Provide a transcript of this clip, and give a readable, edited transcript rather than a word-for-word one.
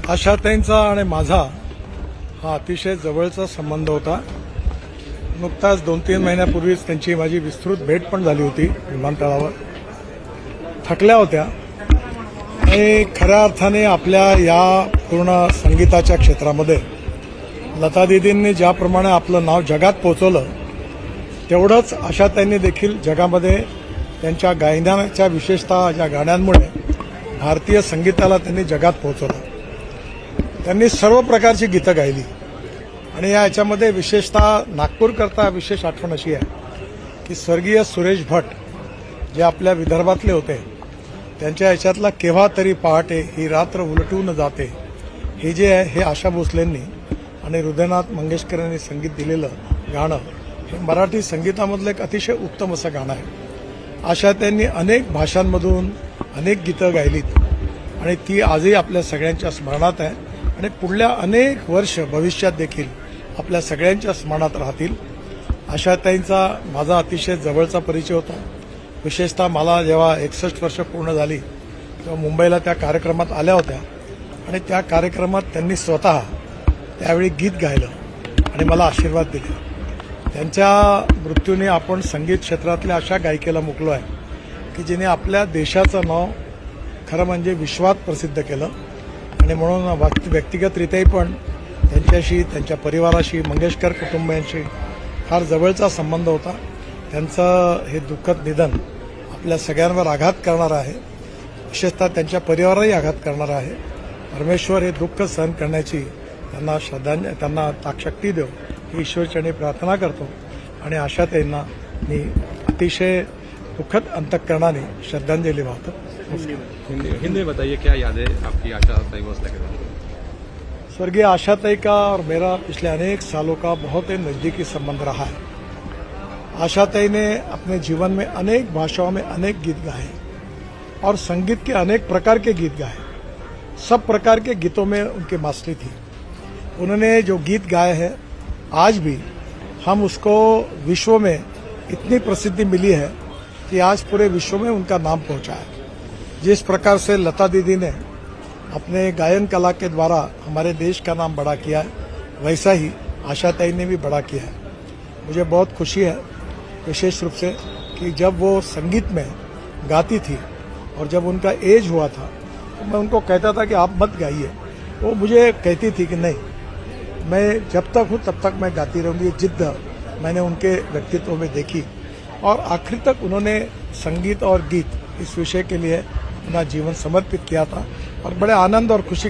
आशाताईंचा आणि माझा हा अतिशय जवळचा संबंध होता। नुकताच 2-3 महिन्यापूर्वीच त्यांची माझी विस्तृत भेट पण झाली होती विमानतळावर। थकल्या होत्या आणि खऱ्या अर्थाने आपल्या या पूर्ण संगीताच्या क्षेत्रामध्ये लता दीदींनी ज्याप्रमाणे आपलं नाव जगात पोहोचवलं तेवढंच आशाताईंनी देखील जगामध्ये त्यांच्या गायनाच्या विशेषतः ज्या गाण्यांमुळे भारतीय संगीताला त्यांनी जगात पोहोचवलं। त्यांनी सर्व प्रकारची गीतं गायली आणि याच्यामध्ये विशेषतः नागपूरकरता विशेष आठवण अशी आहे की स्वर्गीय सुरेश भट जे आपल्या विदर्भातले होते त्यांच्या याच्यातला केव्हा तरी पहाटे ही रात्र उलटून जाते हे जे आहे हे आशा भोसलेंनी आणि हृदयनाथ मंगेशकर यांनी संगीत दिलेलं गाणं हे मराठी संगीतामधलं एक अतिशय उत्तम असं गाणं आहे। आशा त्यांनी अनेक भाषांमधून अनेक गीतं गायलीत आणि ती आजही आपल्या सगळ्यांच्या स्मरणात आहे आणि पुढल्या अनेक वर्ष भविष्यात देखील आपल्या सगळ्यांच्या स्मरणात राहतील। आशाताईंचा माझा अतिशय जवळचा परिचय होता। विशेषतः मला जेव्हा 61 वर्ष पूर्ण झाली तेव्हा मुंबईला त्या कार्यक्रमात आल्या होत्या आणि त्या कार्यक्रमात त्यांनी स्वतः त्यावेळी गीत गायलं आणि मला आशीर्वाद दिले। त्यांच्या मृत्यूने आपण संगीत क्षेत्रातल्या अशा गायिकेला मुकलो आहे की जिने आपल्या देशाचं नाव खरं म्हणजे विश्वात प्रसिद्ध केलं आणि म्हणून व्यक्तिगतरित्याही पण त्यांच्याशी त्यांच्या परिवाराशी मंगेशकर कुटुंबियांशी फार जवळचा संबंध होता। त्यांचं हे दुःखद निधन आपल्या सगळ्यांवर आघात करणारं आहे, विशेषतः त्यांच्या परिवारालाही आघात करणारं आहे। परमेश्वर हे दुःख सहन करण्याची त्यांना ताकशक्ती देव ही ईश्वरचरणी प्रार्थना करतो आणि आशाताईंना मी अतिशय दुःखद अंतःकरणाने श्रद्धांजली वाहतो। हिंदी में बताइए क्या यादें आपकी आशाताई भोसले के साथ? स्वर्गीय आशाताई का और मेरा पिछले अनेक सालों का बहुत ही नज़दीकी संबंध रहा है। आशाताई ने अपने जीवन में अनेक भाषाओं में अनेक गीत गाए और संगीत के अनेक प्रकार के गीत गाए। सब प्रकार के गीतों में उनकी मास्टरी थी। उन्होंने जो गीत गाए हैं आज भी हम उसको विश्व में इतनी प्रसिद्धि मिली है कि आज पूरे विश्व में उनका नाम पहुंचा है। जिस प्रकार से लता दीदी ने अपने गायन कला के द्वारा हमारे देश का नाम बड़ा किया है वैसा ही आशाताई ने भी बड़ा किया है। मुझे बहुत खुशी है विशेष रूप से कि जब वो संगीत में गाती थी और जब उनका एज हुआ था तो मैं उनको कहता था कि आप मत गाइए। वो मुझे कहती थी कि नहीं, मैं जब तक हूँ तब तक मैं गाती रहूँगी। जिद्द मैंने उनके व्यक्तित्व में देखी और आखिर तक उन्होंने संगीत और गीत इस विषय के लिए अपना जीवन समर्पित किया था और बड़े आनंद और खुशी के